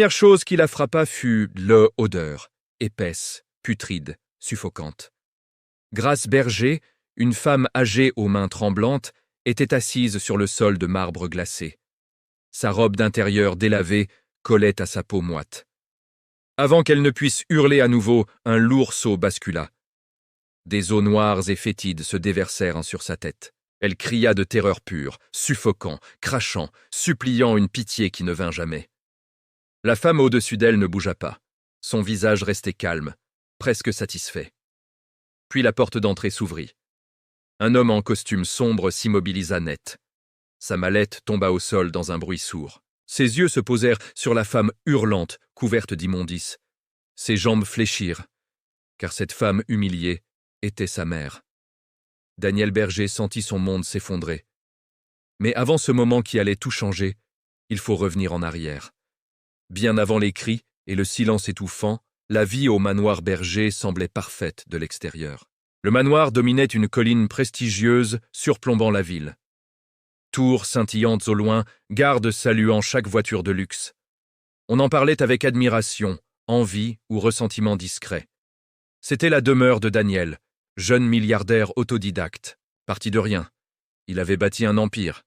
Première chose qui la frappa fut l'odeur, épaisse, putride, suffocante. Grâce Berger, une femme âgée aux mains tremblantes, était assise sur le sol de marbre glacé. Sa robe d'intérieur délavée collait à sa peau moite. Avant qu'elle ne puisse hurler à nouveau, un lourd seau bascula. Des eaux noires et fétides se déversèrent sur sa tête. Elle cria de terreur pure, suffocant, crachant, suppliant une pitié qui ne vint jamais. La femme au-dessus d'elle ne bougea pas. Son visage restait calme, presque satisfait. Puis la porte d'entrée s'ouvrit. Un homme en costume sombre s'immobilisa net. Sa mallette tomba au sol dans un bruit sourd. Ses yeux se posèrent sur la femme hurlante, couverte d'immondices. Ses jambes fléchirent, car cette femme humiliée était sa mère. Daniel Berger sentit son monde s'effondrer. Mais avant ce moment qui allait tout changer, il faut revenir en arrière. Bien avant les cris et le silence étouffant, la vie au manoir Berger semblait parfaite de l'extérieur. Le manoir dominait une colline prestigieuse surplombant la ville. Tours scintillantes au loin, gardes saluant chaque voiture de luxe. On en parlait avec admiration, envie ou ressentiment discret. C'était la demeure de Daniel, jeune milliardaire autodidacte, parti de rien. Il avait bâti un empire.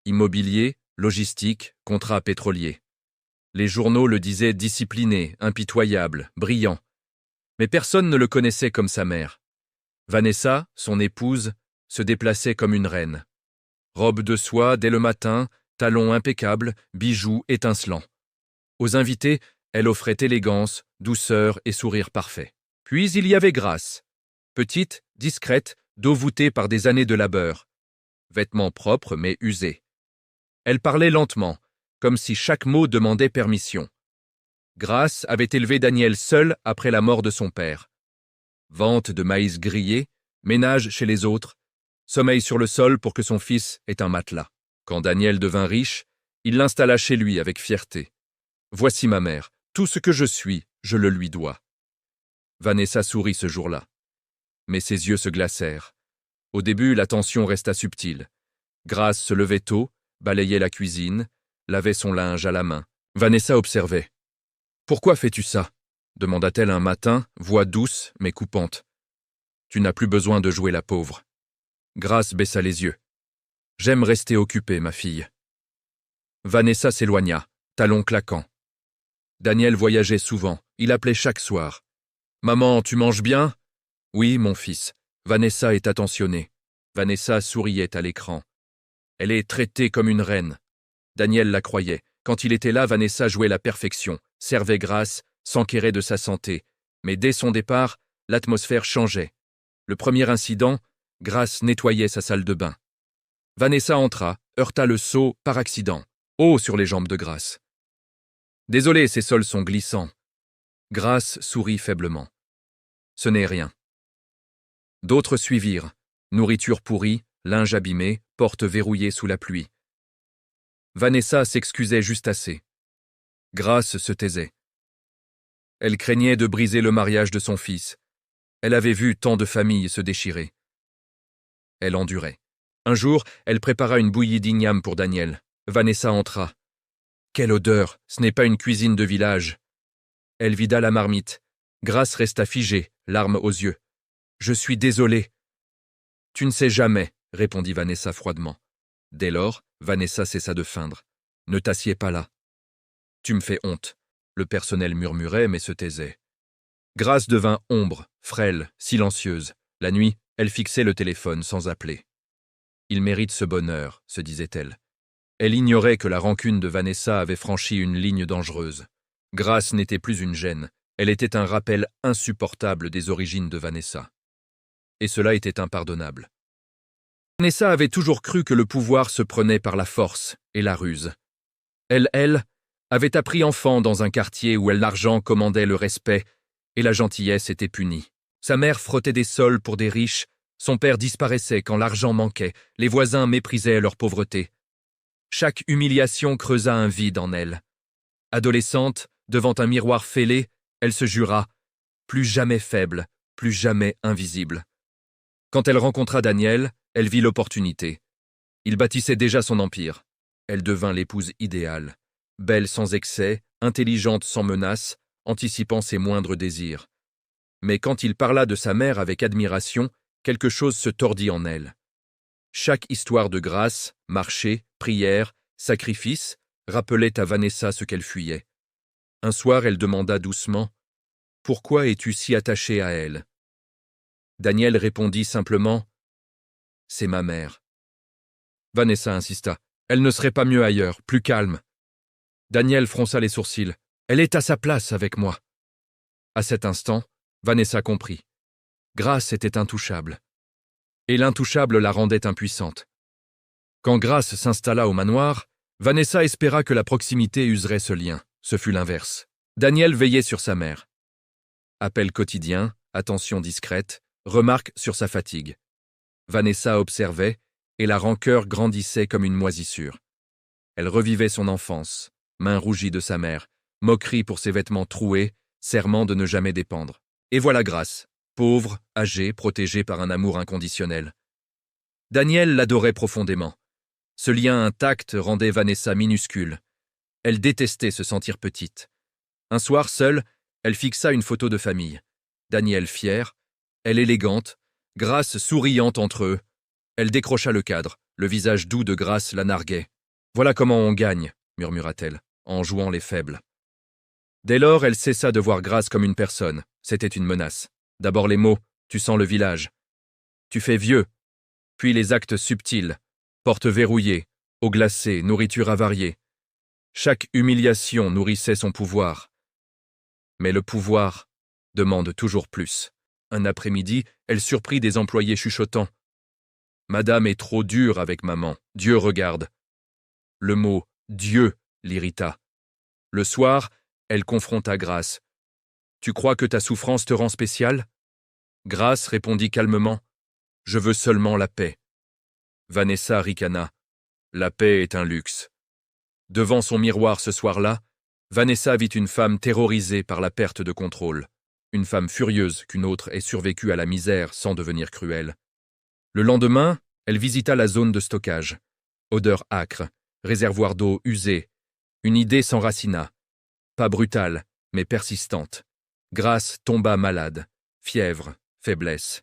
Immobilier, logistique, contrats pétroliers. Les journaux le disaient discipliné, impitoyable, brillant. Mais personne ne le connaissait comme sa mère. Vanessa, son épouse, se déplaçait comme une reine. Robe de soie dès le matin, talons impeccables, bijoux étincelants. Aux invités, elle offrait élégance, douceur et sourire parfait. Puis il y avait Grâce. Petite, discrète, dos voûté par des années de labeur. Vêtements propres mais usés. Elle parlait lentement, comme si chaque mot demandait permission. Grâce avait élevé Daniel seul après la mort de son père. Vente de maïs grillé, ménage chez les autres, sommeil sur le sol pour que son fils ait un matelas. Quand Daniel devint riche, il l'installa chez lui avec fierté. « Voici ma mère, tout ce que je suis, je le lui dois. » Vanessa sourit ce jour-là. Mais ses yeux se glacèrent. Au début, la tension resta subtile. Grâce se levait tôt, balayait la cuisine, lavait son linge à la main. Vanessa observait. « Pourquoi fais-tu ça ?» demanda-t-elle un matin, voix douce mais coupante. « Tu n'as plus besoin de jouer la pauvre. » Grâce baissa les yeux. « J'aime rester occupée, ma fille. » Vanessa s'éloigna, talons claquants. Daniel voyageait souvent, il appelait chaque soir. « Maman, tu manges bien ?»« Oui, mon fils. » Vanessa est attentionnée. Vanessa souriait à l'écran. Elle est traitée comme une reine. Daniel la croyait. Quand il était là, Vanessa jouait la perfection, servait Grâce, s'enquérait de sa santé. Mais dès son départ, l'atmosphère changeait. Le premier incident, Grâce nettoyait sa salle de bain. Vanessa entra, heurta le seau par accident. Haut sur les jambes de Grâce. « Désolé, ces sols sont glissants. » Grâce sourit faiblement. « Ce n'est rien. » D'autres suivirent. Nourriture pourrie, linge abîmé, porte verrouillée sous la pluie. Vanessa s'excusait juste assez. Grâce se taisait. Elle craignait de briser le mariage de son fils. Elle avait vu tant de familles se déchirer. Elle endurait. Un jour, elle prépara une bouillie d'igname pour Daniel. Vanessa entra. Quelle odeur! Ce n'est pas une cuisine de village. Elle vida la marmite. Grâce resta figée, larmes aux yeux. « Je suis désolée. »« Tu ne sais jamais, » répondit Vanessa froidement. Dès lors, Vanessa cessa de feindre. « Ne t'assieds pas là. »« Tu me fais honte. » Le personnel murmurait mais se taisait. Grâce devint ombre, frêle, silencieuse. La nuit, elle fixait le téléphone sans appeler. « Il mérite ce bonheur, » se disait-elle. Elle ignorait que la rancune de Vanessa avait franchi une ligne dangereuse. Grâce n'était plus une gêne, elle était un rappel insupportable des origines de Vanessa. Et cela était impardonnable. Vanessa avait toujours cru que le pouvoir se prenait par la force et la ruse. Elle avait appris enfant dans un quartier où l'argent commandait le respect et la gentillesse était punie. Sa mère frottait des sols pour des riches, son père disparaissait quand l'argent manquait, les voisins méprisaient leur pauvreté. Chaque humiliation creusa un vide en elle. Adolescente, devant un miroir fêlé, elle se jura « plus jamais faible, plus jamais invisible ». Quand elle rencontra Daniel, elle vit l'opportunité. Il bâtissait déjà son empire. Elle devint l'épouse idéale. Belle sans excès, intelligente sans menace, anticipant ses moindres désirs. Mais quand il parla de sa mère avec admiration, quelque chose se tordit en elle. Chaque histoire de grâce, marché, prière, sacrifice, rappelait à Vanessa ce qu'elle fuyait. Un soir, elle demanda doucement « Pourquoi es-tu si attaché à elle ?» Daniel répondit simplement « C'est ma mère. » Vanessa insista. « Elle ne serait pas mieux ailleurs, plus calme. » Daniel fronça les sourcils. « Elle est à sa place avec moi. » À cet instant, Vanessa comprit. Grace était intouchable. Et l'intouchable la rendait impuissante. Quand Grace s'installa au manoir, Vanessa espéra que la proximité userait ce lien. Ce fut l'inverse. Daniel veillait sur sa mère. Appel quotidien, attention discrète, remarque sur sa fatigue. Vanessa observait, et la rancœur grandissait comme une moisissure. Elle revivait son enfance, main rougie de sa mère, moquerie pour ses vêtements troués, serment de ne jamais dépendre. Et voilà Grace, pauvre, âgée, protégée par un amour inconditionnel. Daniel l'adorait profondément. Ce lien intact rendait Vanessa minuscule. Elle détestait se sentir petite. Un soir, seule, elle fixa une photo de famille. Daniel fier, elle élégante, Grace souriante entre eux. Elle décrocha le cadre, le visage doux de Grace la narguait. « Voilà comment on gagne », murmura-t-elle, en jouant les faibles. Dès lors, elle cessa de voir Grace comme une personne. C'était une menace. D'abord les mots, tu sens le village. Tu fais vieux. Puis les actes subtils, portes verrouillées, eau glacée, nourriture avariée. Chaque humiliation nourrissait son pouvoir. Mais le pouvoir demande toujours plus. Un après-midi, elle surprit des employés chuchotant. « Madame est trop dure avec maman, Dieu regarde. » Le mot « Dieu » l'irrita. Le soir, elle confronta Grace. « Tu crois que ta souffrance te rend spéciale ?» Grace répondit calmement. « Je veux seulement la paix. » Vanessa ricana. « La paix est un luxe. » Devant son miroir ce soir-là, Vanessa vit une femme terrorisée par la perte de contrôle. Une femme furieuse qu'une autre ait survécu à la misère sans devenir cruelle. Le lendemain, elle visita la zone de stockage. Odeur âcre, réservoir d'eau usé. Une idée s'enracina. Pas brutale, mais persistante. Grace tomba malade. Fièvre, faiblesse.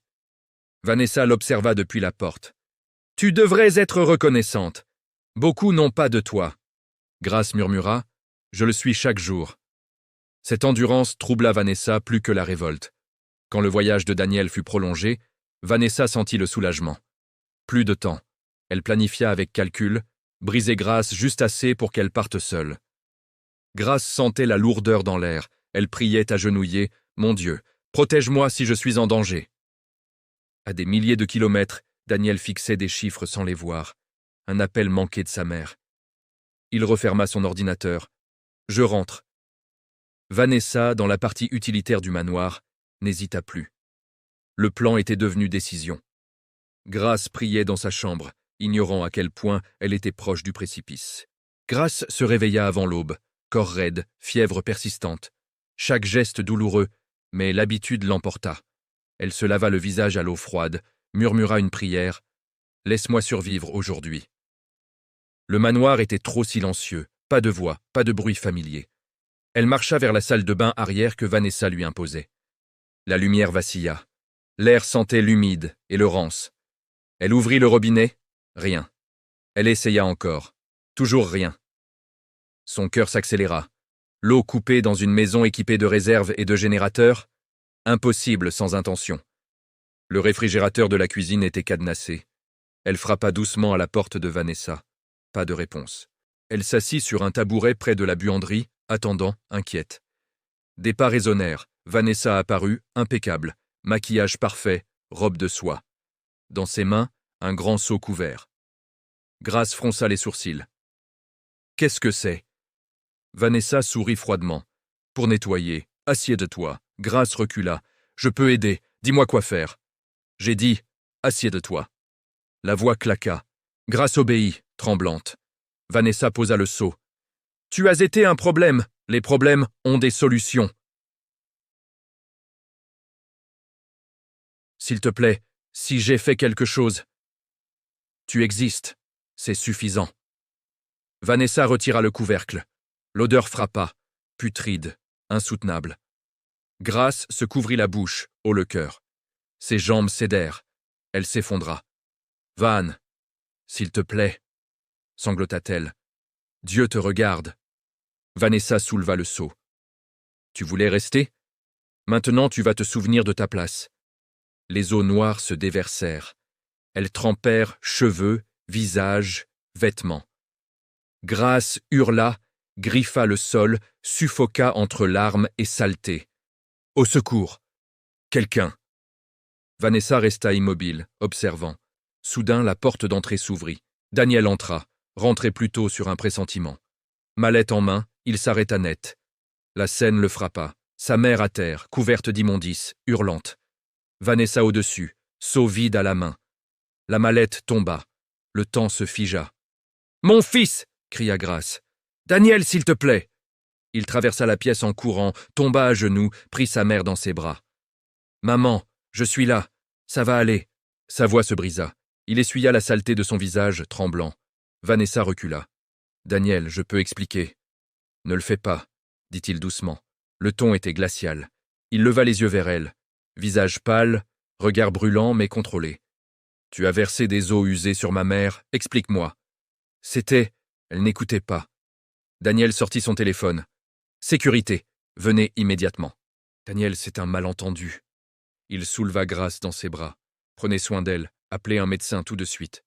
Vanessa l'observa depuis la porte. « Tu devrais être reconnaissante. Beaucoup n'ont pas de toi. » Grace murmura. « Je le suis chaque jour. » Cette endurance troubla Vanessa plus que la révolte. Quand le voyage de Daniel fut prolongé, Vanessa sentit le soulagement. Plus de temps. Elle planifia avec calcul, briser Grace juste assez pour qu'elle parte seule. Grace sentait la lourdeur dans l'air. Elle priait agenouillée. « Mon Dieu, protège-moi si je suis en danger. » À des milliers de kilomètres, Daniel fixait des chiffres sans les voir. Un appel manqué de sa mère. Il referma son ordinateur. « Je rentre. » Vanessa, dans la partie utilitaire du manoir, n'hésita plus. Le plan était devenu décision. Grace priait dans sa chambre, ignorant à quel point elle était proche du précipice. Grace se réveilla avant l'aube, corps raide, fièvre persistante. Chaque geste douloureux, mais l'habitude l'emporta. Elle se lava le visage à l'eau froide, murmura une prière. « Laisse-moi survivre aujourd'hui. » Le manoir était trop silencieux, pas de voix, pas de bruit familier. Elle marcha vers la salle de bain arrière que Vanessa lui imposait. La lumière vacilla. L'air sentait l'humide et le rance. Elle ouvrit le robinet. Rien. Elle essaya encore. Toujours rien. Son cœur s'accéléra. L'eau coupée dans une maison équipée de réserves et de générateurs? Impossible sans intention. Le réfrigérateur de la cuisine était cadenassé. Elle frappa doucement à la porte de Vanessa. Pas de réponse. Elle s'assit sur un tabouret près de la buanderie, attendant, inquiète. Des pas résonnèrent. Vanessa apparut, impeccable. Maquillage parfait, robe de soie. Dans ses mains, un grand seau couvert. Grace fronça les sourcils. « Qu'est-ce que c'est ?» Vanessa sourit froidement. « Pour nettoyer. Assieds-toi. » Grace recula. « Je peux aider. Dis-moi quoi faire. » J'ai dit « Assieds-toi. » La voix claqua. Grace obéit, tremblante. Vanessa posa le seau. « Tu as été un problème. Les problèmes ont des solutions. » S'il te plaît, si j'ai fait quelque chose. Tu existes. C'est suffisant. Vanessa retira le couvercle. L'odeur frappa. putride, insoutenable. Grâce se couvrit la bouche, haut le cœur. Ses jambes cédèrent. Elle s'effondra. « Van, s'il te plaît, » sanglota-t-elle. « Dieu te regarde. » Vanessa souleva le seau. « Tu voulais rester? Maintenant tu vas te souvenir de ta place. » Les eaux noires se déversèrent. Elles trempèrent cheveux, visage, vêtements. Grâce hurla, griffa le sol, suffoqua entre larmes et saleté. « Au secours! Quelqu'un !» Vanessa resta immobile, observant. Soudain, la porte d'entrée s'ouvrit. Daniel entra, rentré plus tôt sur un pressentiment. Mallette en main, il s'arrêta net. La scène le frappa. Sa mère à terre, couverte d'immondices, hurlante. Vanessa au-dessus, seau vide à la main. La mallette tomba. Le temps se figea. « Mon fils !» cria Grâce. « Daniel, s'il te plaît !» Il traversa la pièce en courant, tomba à genoux, prit sa mère dans ses bras. « Maman, je suis là. Ça va aller. » Sa voix se brisa. Il essuya la saleté de son visage, tremblant. Vanessa recula. « Daniel, je peux expliquer. »« Ne le fais pas, » dit-il doucement. Le ton était glacial. Il leva les yeux vers elle. Visage pâle, regard brûlant mais contrôlé. « Tu as versé des eaux usées sur ma mère, explique-moi. » C'était... Elle n'écoutait pas. Daniel sortit son téléphone. « Sécurité, venez immédiatement. » Daniel, c'est un malentendu. Il souleva Grâce dans ses bras. Prenez soin d'elle, appelez un médecin tout de suite.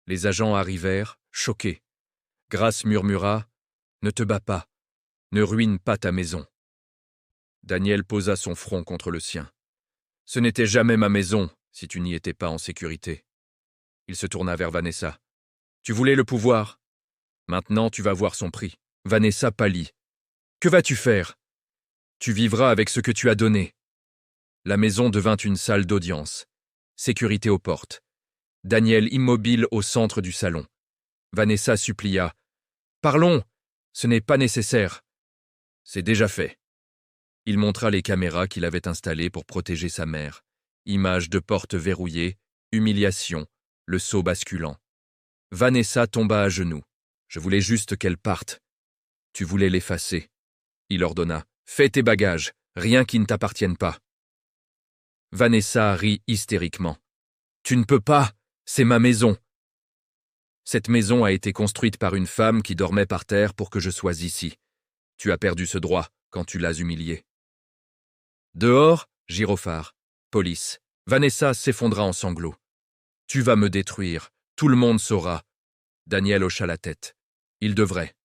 Les agents arrivèrent, choqués. Grâce murmura « Ne te bats pas, ne ruine pas ta maison. » Daniel posa son front contre le sien. « Ce n'était jamais ma maison, si tu n'y étais pas en sécurité. » Il se tourna vers Vanessa. « Tu voulais le pouvoir? Maintenant, tu vas voir son prix. » Vanessa pâlit. « Que vas-tu faire? Tu vivras avec ce que tu as donné. » La maison devint une salle d'audience. Sécurité aux portes. Daniel immobile au centre du salon. Vanessa supplia. « Parlons, ce n'est pas nécessaire. » « C'est déjà fait. » Il montra les caméras qu'il avait installées pour protéger sa mère. Images de portes verrouillées, humiliation, le seau basculant. Vanessa tomba à genoux. « Je voulais juste qu'elle parte. » « Tu voulais l'effacer. » Il ordonna. « Fais tes bagages, rien qui ne t'appartienne pas. » Vanessa rit hystériquement. « Tu ne peux pas, c'est ma maison. » Cette maison a été construite par une femme qui dormait par terre pour que je sois ici. Tu as perdu ce droit quand tu l'as humiliée. Dehors, gyrophare, police. Vanessa s'effondra en sanglots. « Tu vas me détruire, tout le monde saura. » Daniel hocha la tête. Il devrait.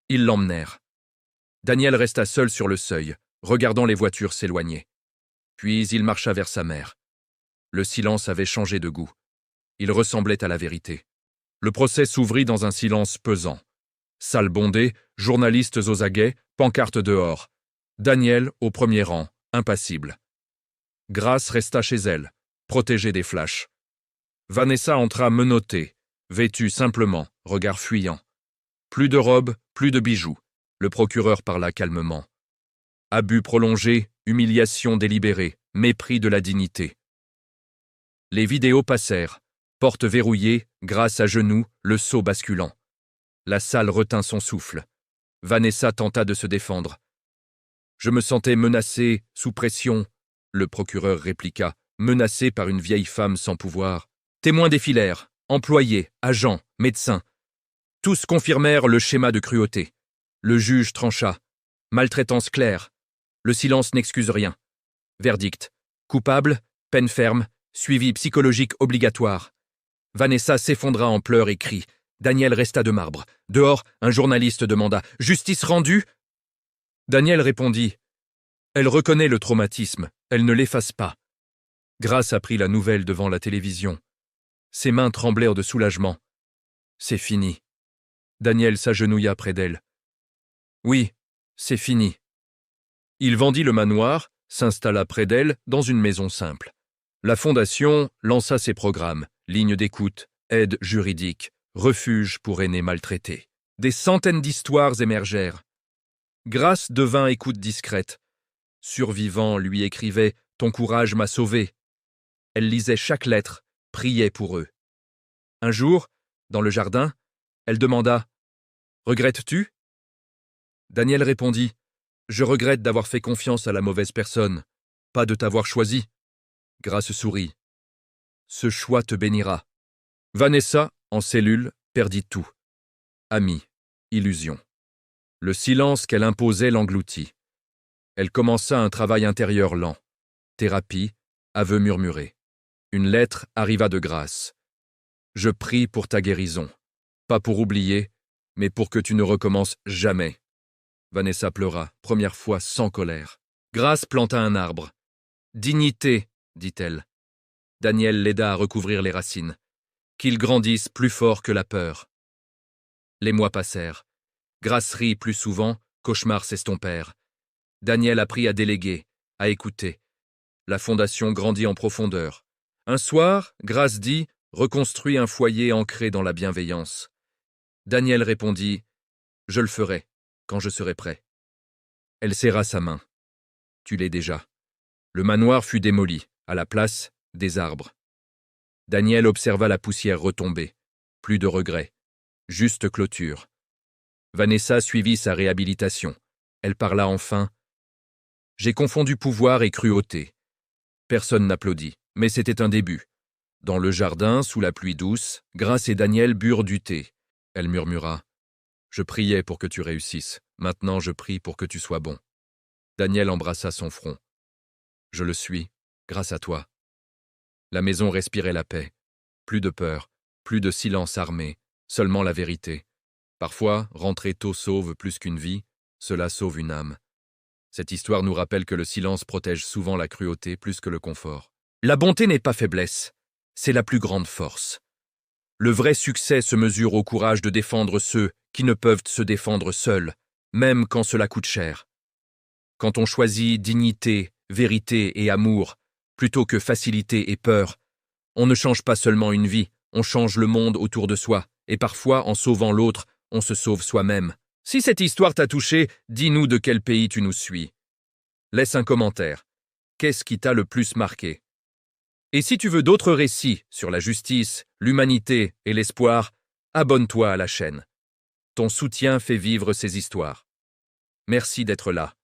Ils l'emmenèrent. Daniel resta seul sur le seuil, regardant les voitures s'éloigner. Puis il marcha vers sa mère. Le silence avait changé de goût. Il ressemblait à la vérité. Le procès s'ouvrit dans un silence pesant. Salle bondée, journalistes aux aguets, pancartes dehors. Daniel au premier rang, impassible. Grâce resta chez elle, protégée des flashs. Vanessa entra menottée, vêtue simplement, regard fuyant. Plus de robe, plus de bijoux. Le procureur parla calmement. Abus prolongé, humiliation délibérée, mépris de la dignité. Les vidéos passèrent, porte verrouillée, Grâce à genoux, le seau basculant. La salle retint son souffle. Vanessa tenta de se défendre. « Je me sentais menacée, sous pression. » Le procureur répliqua, menacé par une vieille femme sans pouvoir. Témoins défilèrent, employés, agents, médecins. Tous confirmèrent le schéma de cruauté. Le juge trancha. Maltraitance claire. Le silence n'excuse rien. Verdict. Coupable, peine ferme, suivi psychologique obligatoire. Vanessa s'effondra en pleurs et cris. Daniel resta de marbre. Dehors, un journaliste demanda « Justice rendue ?» Daniel répondit « Elle reconnaît le traumatisme, elle ne l'efface pas. » Grâce apprit la nouvelle devant la télévision. Ses mains tremblèrent de soulagement. « C'est fini. » Daniel s'agenouilla près d'elle. « Oui, c'est fini. » Il vendit le manoir, s'installa près d'elle dans une maison simple. La fondation lança ses programmes, lignes d'écoute, aide juridique, refuge pour aînés maltraités. Des centaines d'histoires émergèrent. Grâce devint écoute discrète. Survivants lui écrivaient « Ton courage m'a sauvé ». Elle lisait chaque lettre, priait pour eux. Un jour, dans le jardin, elle demanda « Regrettes-tu » Daniel répondit, « Je regrette d'avoir fait confiance à la mauvaise personne, pas de t'avoir choisi. » Grace sourit. « Ce choix te bénira. » Vanessa, en cellule, perdit tout. Amis, illusion. Le silence qu'elle imposait l'engloutit. Elle commença un travail intérieur lent. Thérapie, aveux murmurés. Une lettre arriva de Grace. « Je prie pour ta guérison. Pas pour oublier, mais pour que tu ne recommences jamais. » Vanessa pleura, première fois sans colère. Grace planta un arbre. « Dignité, dit-elle. » Daniel l'aida à recouvrir les racines. Qu'ils grandissent plus fort que la peur. Les mois passèrent. Grace rit plus souvent, cauchemars s'estompèrent. Daniel apprit à déléguer, à écouter. La fondation grandit en profondeur. Un soir, Grace dit « Reconstruis un foyer ancré dans la bienveillance. » Daniel répondit « Je le ferai, quand je serai prêt. » Elle serra sa main. « Tu l'es déjà. » Le manoir fut démoli, à la place, des arbres. Daniel observa la poussière retomber. Plus de regrets. Juste clôture. Vanessa suivit sa réhabilitation. Elle parla enfin. « J'ai confondu pouvoir et cruauté. » Personne n'applaudit, mais c'était un début. Dans le jardin, sous la pluie douce, Grace et Daniel burent du thé. Elle murmura. « Je priais pour que tu réussisses. Maintenant je prie pour que tu sois bon. » Daniel embrassa son front. « Je le suis, grâce à toi. » La maison respirait la paix. Plus de peur, plus de silence armé, seulement la vérité. Parfois, rentrer tôt sauve plus qu'une vie, cela sauve une âme. Cette histoire nous rappelle que le silence protège souvent la cruauté plus que le confort. La bonté n'est pas faiblesse, c'est la plus grande force. Le vrai succès se mesure au courage de défendre ceux qui ne peuvent se défendre seuls, même quand cela coûte cher. Quand on choisit dignité, vérité et amour, plutôt que facilité et peur, on ne change pas seulement une vie, on change le monde autour de soi, et parfois, en sauvant l'autre, on se sauve soi-même. Si cette histoire t'a touché, dis-nous de quel pays tu nous suis. Laisse un commentaire. Qu'est-ce qui t'a le plus marqué? Et si tu veux d'autres récits sur la justice, l'humanité et l'espoir, abonne-toi à la chaîne. Ton soutien fait vivre ces histoires. Merci d'être là.